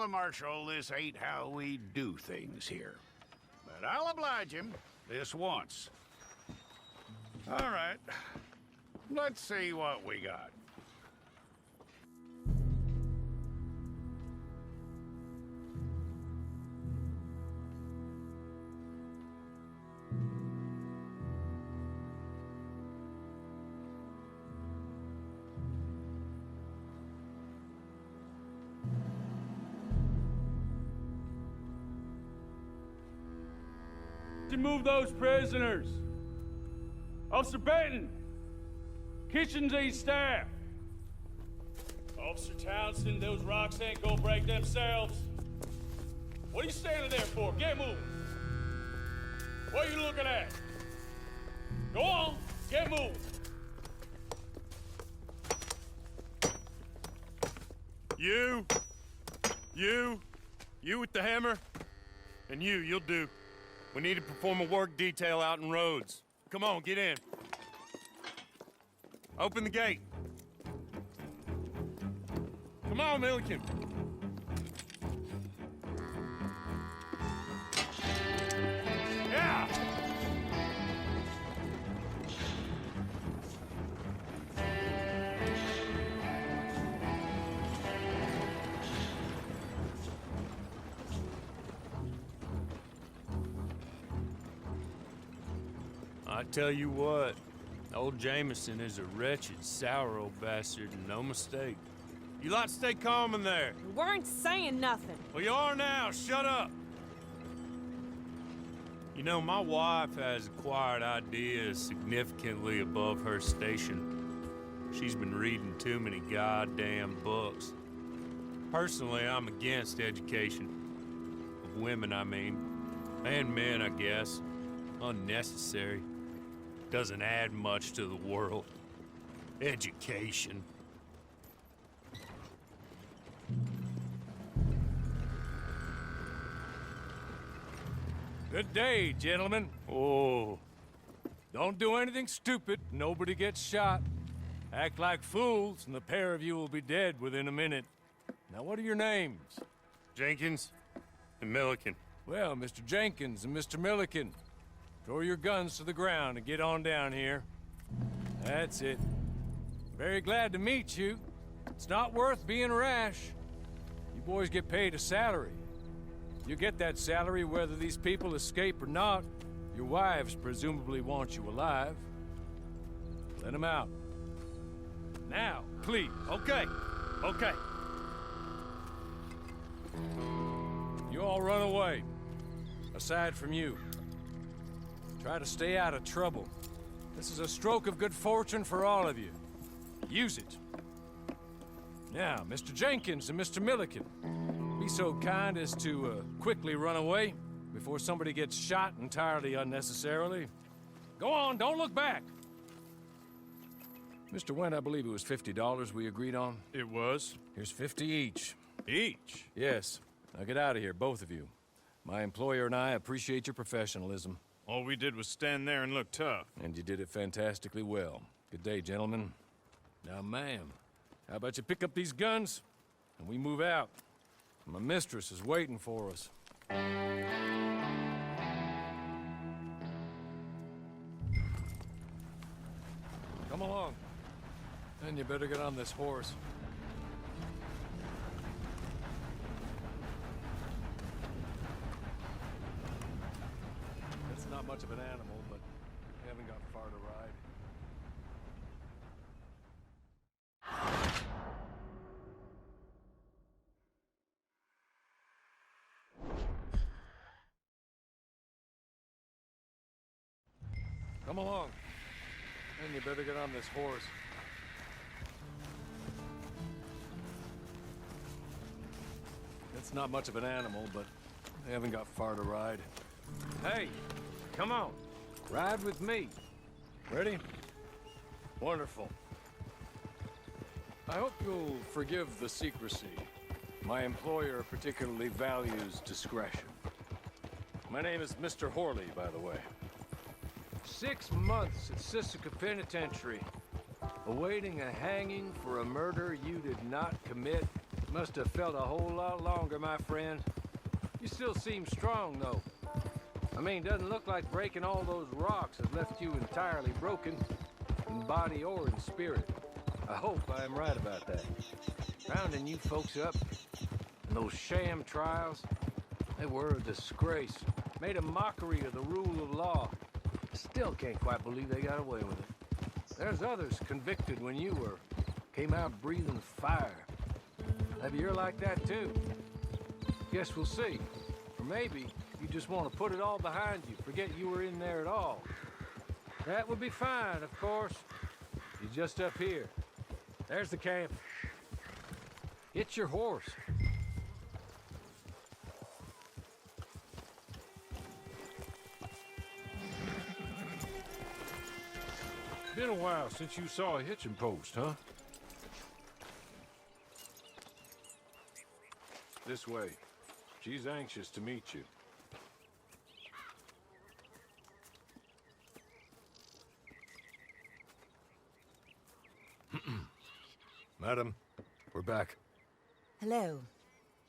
the Marshal this ain't how we do things here. But I'll oblige him this once. All right. Let's see what we got. To move those prisoners. Officer Benton, Kitchens East staff. Officer Townsend, those rocks ain't gonna break themselves. What are you standing there for? Get moving. What are you looking at? Go on, get moving. You with the hammer, and you'll do. We need to perform a work detail out in Rhodes. Come on, get in. Open the gate. Come on, Milliken. Yeah! I tell you what, old Jameson is a wretched, sour old bastard, and no mistake. You lot stay calm in there. We weren't saying nothing. Well, you are now. Shut up. You know, my wife has acquired ideas significantly above her station. She's been reading too many goddamn books. Personally, I'm against education. Of women, I mean. And men, I guess. Unnecessary. Doesn't add much to the world. Education. Good day, gentlemen. Oh. Don't do anything stupid. Nobody gets shot. Act like fools, and the pair of you will be dead within a minute. Now, what are your names? Jenkins and Milliken. Well, Mr. Jenkins and Mr. Milliken, throw your guns to the ground and get on down here. That's it. Very glad to meet you. It's not worth being rash. You boys get paid a salary. You get that salary whether these people escape or not. Your wives presumably want you alive. Let them out. Now, please. Okay. You all run away. Aside from you. Try to stay out of trouble. This is a stroke of good fortune for all of you. Use it. Now, Mr. Jenkins and Mr. Milliken, be so kind as to quickly run away before somebody gets shot entirely unnecessarily. Go on, don't look back. Mr. Wendt, I believe it was $50 we agreed on. It was. Here's 50 each. Each? Yes. Now get out of here, both of you. My employer and I appreciate your professionalism. All we did was stand there and look tough. And you did it fantastically well. Good day, gentlemen. Now, ma'am, how about you pick up these guns and we move out? My mistress is waiting for us. Come along. Then you better get on this horse. It's not much of an animal, but we haven't got far to ride. Come along. Then you better get on this horse. It's not much of an animal, but we haven't got far to ride. Hey, come on. Ride with me. Ready? Wonderful. I hope you'll forgive the secrecy. My employer particularly values discretion. My name is Mr. Horley, by the way. 6 months at Sisika Penitentiary, awaiting a hanging for a murder you did not commit. Must have felt a whole lot longer, my friend. You still seem strong, though. I mean, doesn't look like breaking all those rocks has left you entirely broken, in body or in spirit. I hope I am right about that. Rounding you folks up, and those sham trials, they were a disgrace. Made a mockery of the rule of law. Still can't quite believe they got away with it. There's others convicted when you were. Came out breathing fire. Maybe you're like that too. Guess we'll see. Or maybe you just want to put it all behind you, forget you were in there at all. That would be fine, of course. You're just up here. There's the camp. Get your horse. Been a while since you saw a hitching post, huh? This way. She's anxious to meet you. Madam, we're back. Hello.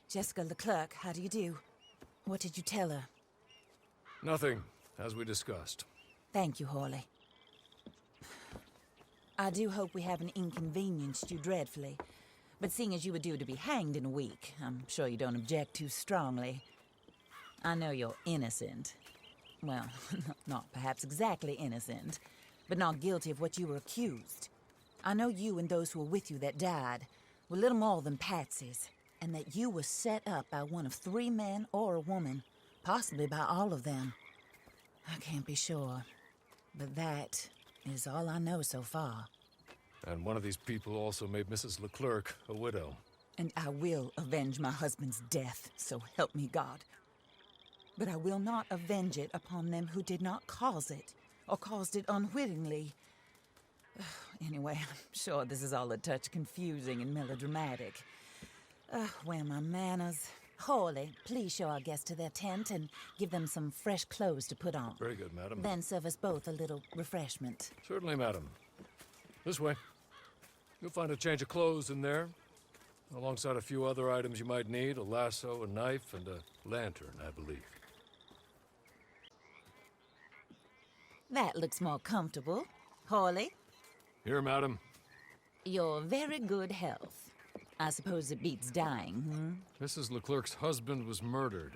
Jessica Leclerc, how do you do? What did you tell her? Nothing, as we discussed. Thank you, Hawley. I do hope we haven't inconvenienced you dreadfully. But seeing as you were due to be hanged in a week, I'm sure you don't object too strongly. I know you're innocent. Well, not perhaps exactly innocent, but not guilty of what you were accused. I know you and those who were with you that died were little more than patsies, and that you were set up by one of 3 men or a woman, possibly by all of them. I can't be sure, but that is all I know so far. And one of these people also made Mrs. Leclerc a widow. And I will avenge my husband's death, so help me God. But I will not avenge it upon them who did not cause it, or caused it unwittingly. Anyway, I'm sure this is all a touch confusing and melodramatic. Where are my manners? Hawley, please show our guests to their tent and give them some fresh clothes to put on. Very good, madam. Then serve us both a little refreshment. Certainly, madam. This way. You'll find a change of clothes in there, alongside a few other items you might need, a lasso, a knife, and a lantern, I believe. That looks more comfortable. Hawley, Here, madam. your very good health. I suppose it beats dying, Mrs. Leclerc's husband was murdered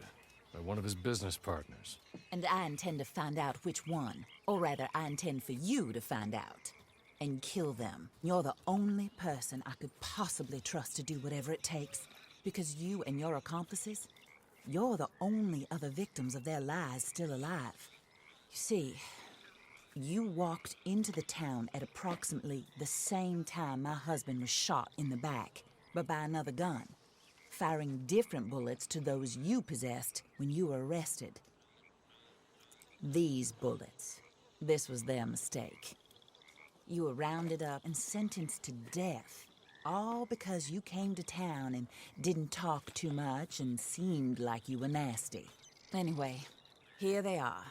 by one of his business partners. And I intend to find out which one. Or rather, I intend for you to find out. And kill them. You're the only person I could possibly trust to do whatever it takes. Because you and your accomplices, you're the only other victims of their lies still alive. You see, you walked into the town at approximately the same time my husband was shot in the back, but by another gun, firing different bullets to those you possessed when you were arrested. These bullets, this was their mistake. You were rounded up and sentenced to death, all because you came to town and didn't talk too much and seemed like you were nasty. Anyway, here they are,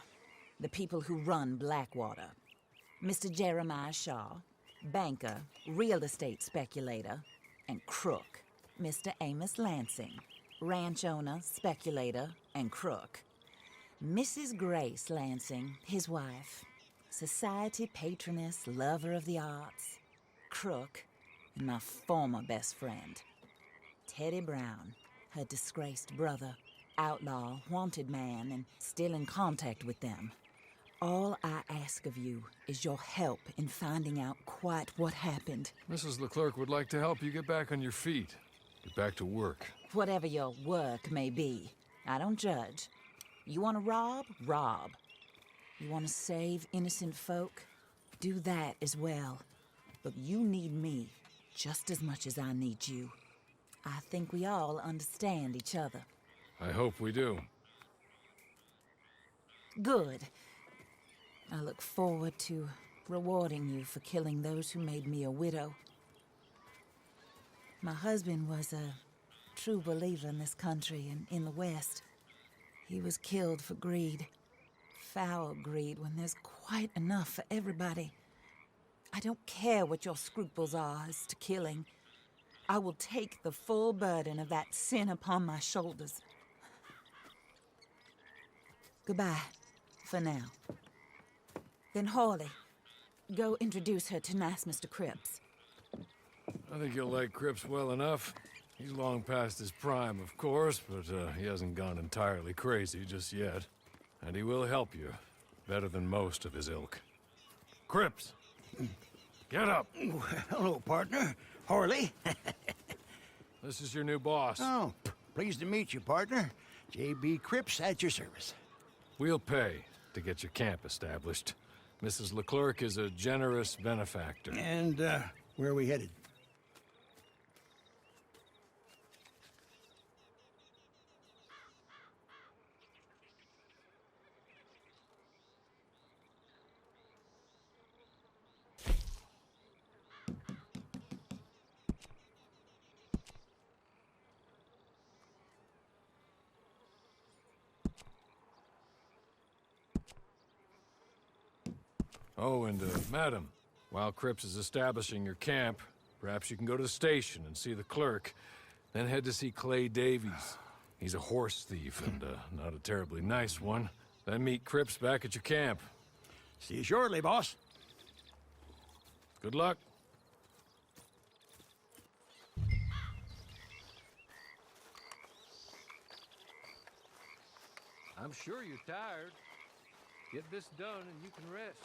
the people who run Blackwater. Mr. Jeremiah Shaw, banker, real estate speculator, and crook. Mr. Amos Lansing, ranch owner, speculator, and crook. Mrs. Grace Lansing, his wife, society patroness, lover of the arts, crook, and my former best friend. Teddy Brown, her disgraced brother, outlaw, wanted man, and still in contact with them. All I ask of you is your help in finding out quite what happened. Mrs. Leclerc would like to help you get back on your feet. Get back to work. Whatever your work may be, I don't judge. You want to rob? Rob. You want to save innocent folk? Do that as well. But you need me just as much as I need you. I think we all understand each other. I hope we do. Good. I look forward to rewarding you for killing those who made me a widow. My husband was a true believer in this country and in the West. He was killed for greed. Foul greed when there's quite enough for everybody. I don't care what your scruples are as to killing. I will take the full burden of that sin upon my shoulders. Goodbye, for now. Then Hawley, go introduce her to nice Mr. Cripps. I think you'll like Cripps well enough. He's long past his prime, of course, but he hasn't gone entirely crazy just yet. And he will help you, better than most of his ilk. Cripps! Get up! Hello, partner. Harley. This is your new boss. Oh, pleased to meet you, partner. J.B. Cripps at your service. We'll pay to get your camp established. Mrs. Leclerc is a generous benefactor. And, where are we headed? Oh, and, madam, while Cripps is establishing your camp, perhaps you can go to the station and see the clerk, then head to see Clay Davies. He's a horse thief and, not a terribly nice one. Then meet Cripps back at your camp. See you shortly, boss. Good luck. I'm sure you're tired. Get this done and you can rest.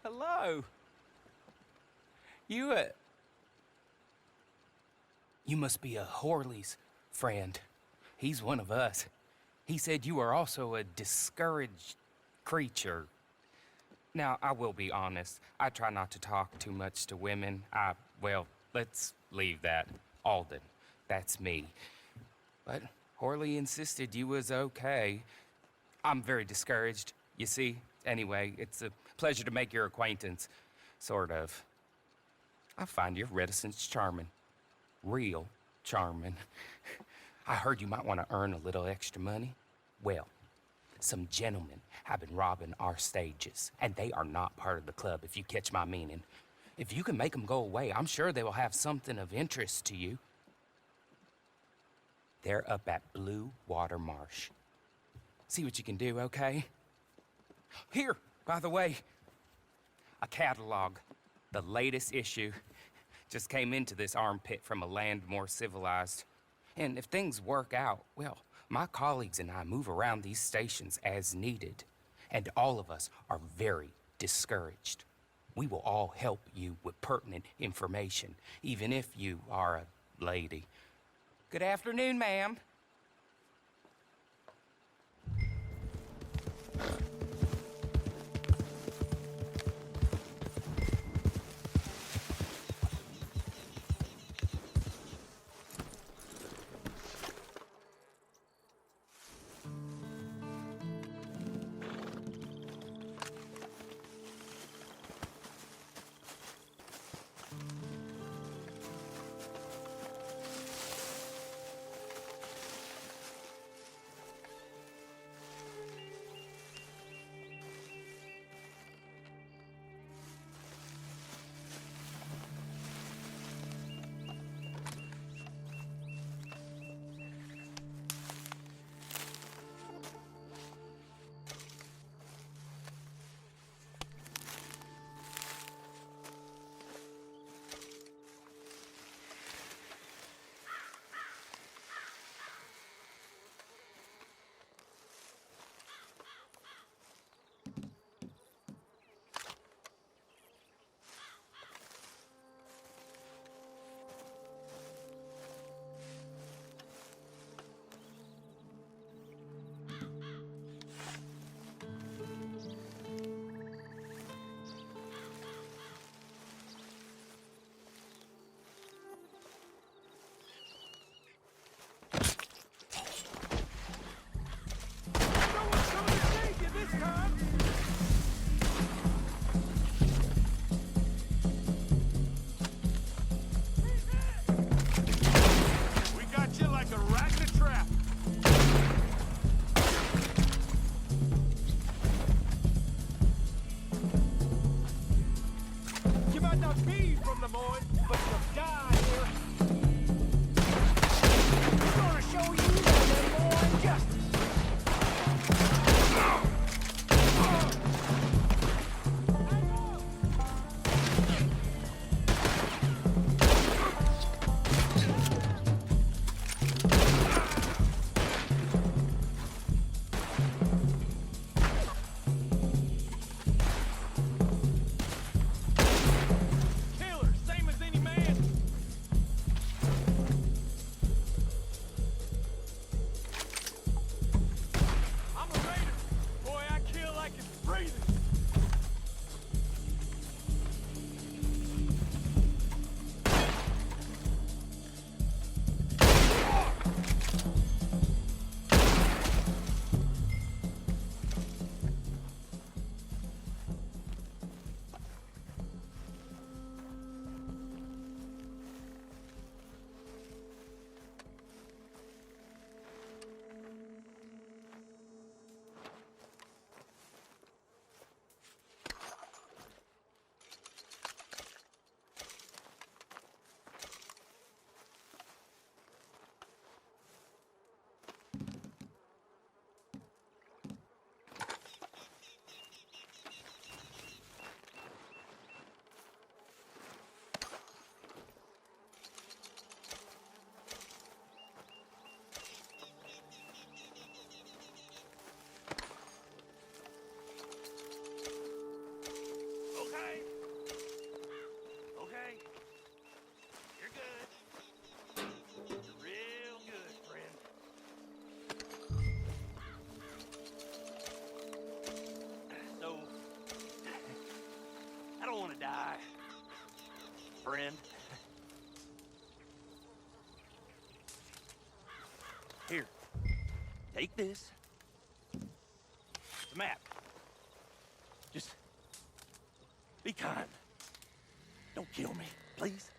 hello. You must be a Horley's friend. He's one of us. He said you are also a discouraged creature. Now, I will be honest. I try not to talk too much to women. Well, let's leave that. Alden, that's me. But Horley insisted you was okay. I'm very discouraged, you see. Anyway, it's a pleasure to make your acquaintance. Sort of. I find your reticence charming. Real charming. I heard you might want to earn a little extra money. Well, some gentlemen have been robbing our stages, and they are not part of the club, if you catch my meaning. If you can make them go away, I'm sure they will have something of interest to you. They're up at Blue Water Marsh. See what you can do, okay? Here, by the way, a catalog. The latest issue just came into this armpit from a land more civilized. And if things work out, well, my colleagues and I move around these stations as needed. And all of us are very discouraged. We will all help you with pertinent information, even if you are a lady. Good afternoon, ma'am. friend. Here, take this. It's a map. Just be kind. Don't kill me, please.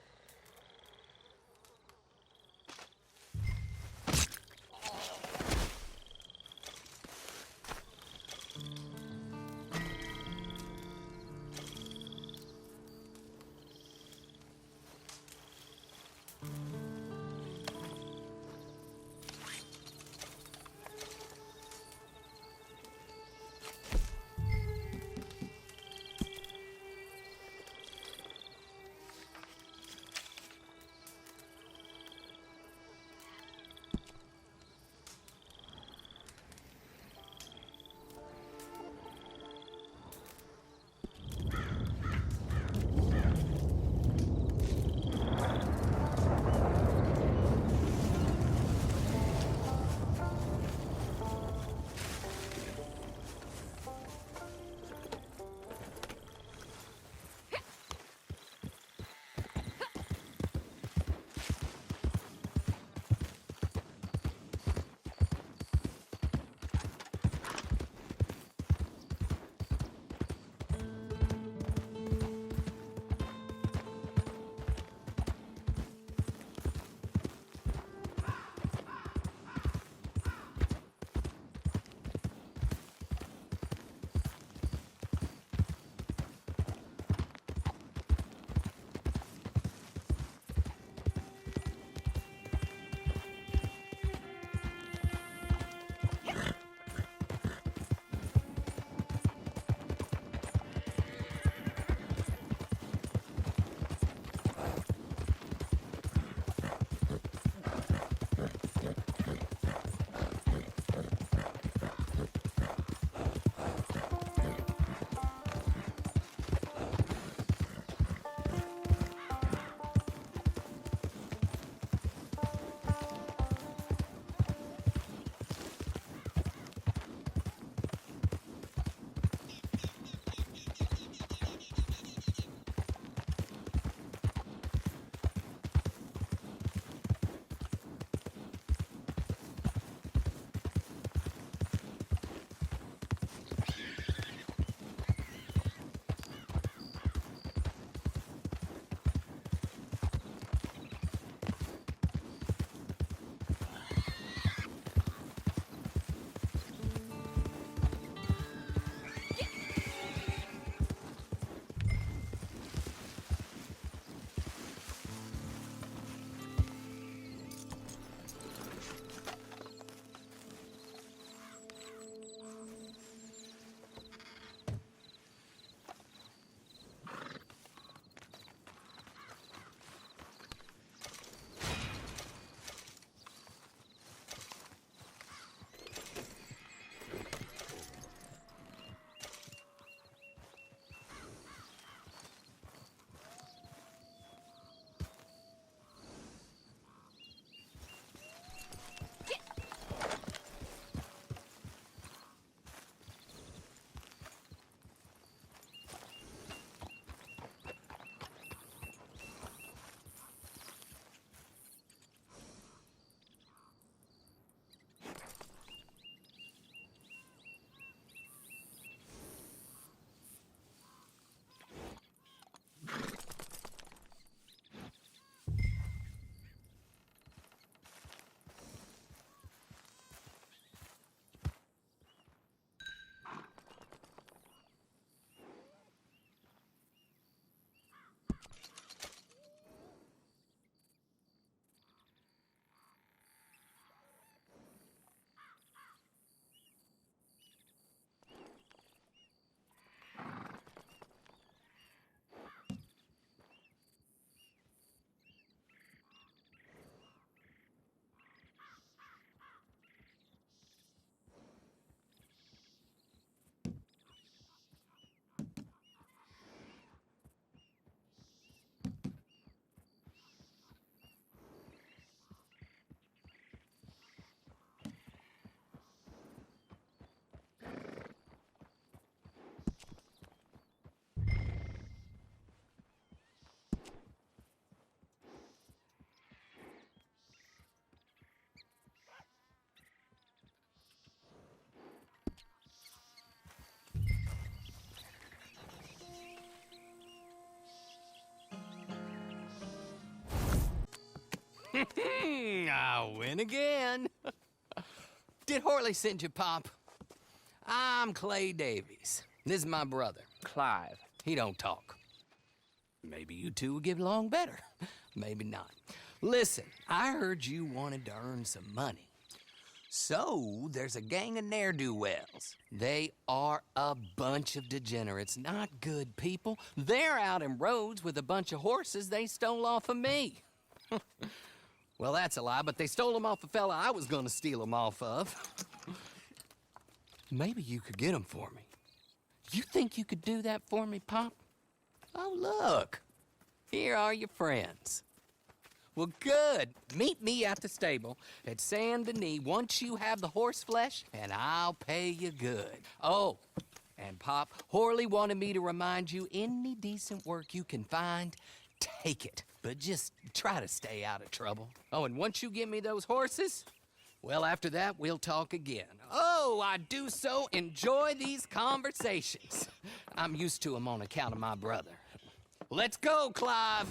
I win again. Did Horley send you, Pop? I'm Clay Davies. This is my brother, Clive. He don't talk. Maybe you two will get along better. Maybe not. Listen, I heard you wanted to earn some money. So, there's a gang of ne'er-do-wells. They are a bunch of degenerates, not good people. They're out in roads with a bunch of horses they stole off of me. Well, that's a lie, but they stole them off a fella I was gonna steal them off of. Maybe you could get them for me. You think you could do that for me, Pop? Oh, look. Here are your friends. Well, good. Meet me at the stable at Saint Denis once you have the horse flesh, and I'll pay you good. Oh, and Pop, Horley wanted me to remind you, any decent work you can find, take it. But just try to stay out of trouble. Oh, and once you give me those horses, well, after that, we'll talk again. Oh, I do so enjoy these conversations. I'm used to them on account of my brother. Let's go, Clive.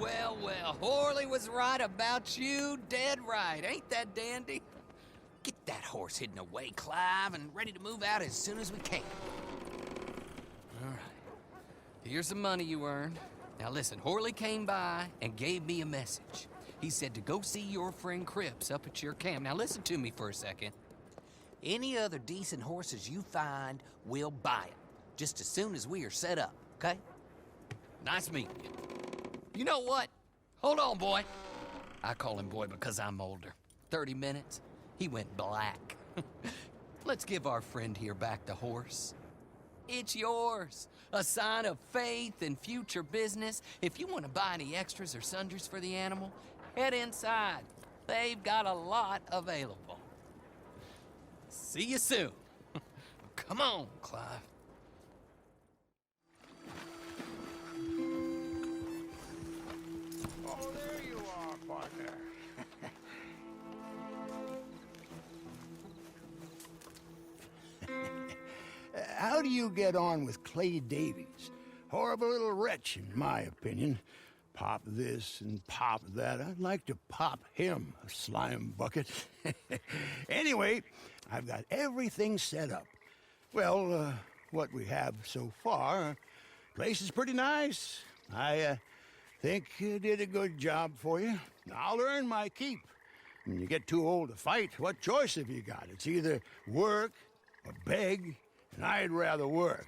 well, well. Horley was right about you, dead right. Ain't that dandy? Get that horse hidden away, Clive, and ready to move out as soon as we can. All right. Here's the money you earned. Now listen, Horley came by and gave me a message. He said to go see your friend Cripps up at your camp. Now listen to me for a second. Any other decent horses you find, we'll buy them. Just as soon as we are set up, okay? Nice meeting you. You know what? Hold on, boy. I call him boy because I'm older. 30 minutes, he went black. Let's give our friend here back the horse. It's yours. A sign of faith and future business. If you want to buy any extras or sundries for the animal, head inside. They've got a lot available. See you soon. Come on, Clive. Oh, there you are, partner. How do you get on with Clay Davies? Horrible little wretch, in my opinion. Pop this and pop that. I'd like to pop him, a slime bucket. Anyway, I've got everything set up. Well, what we have so far, place is pretty nice. I think you did a good job for you. I'll earn my keep. When you get too old to fight, what choice have you got? It's either work or beg, and I'd rather work.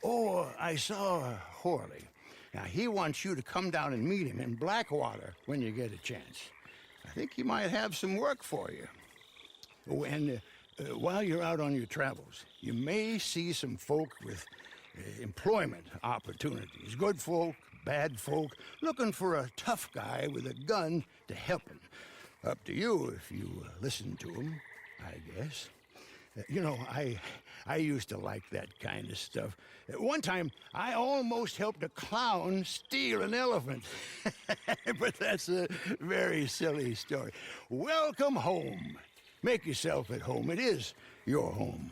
Oh, I saw Horley. Now, he wants you to come down and meet him in Blackwater when you get a chance. I think he might have some work for you. Oh, and while you're out on your travels, you may see some folk with employment opportunities. Good folk, bad folk, looking for a tough guy with a gun to help him. Up to you if you listen to him, I guess. You know, I used to like that kind of stuff. One time, I almost helped a clown steal an elephant. But that's a very silly story. Welcome home. Make yourself at home. It is your home.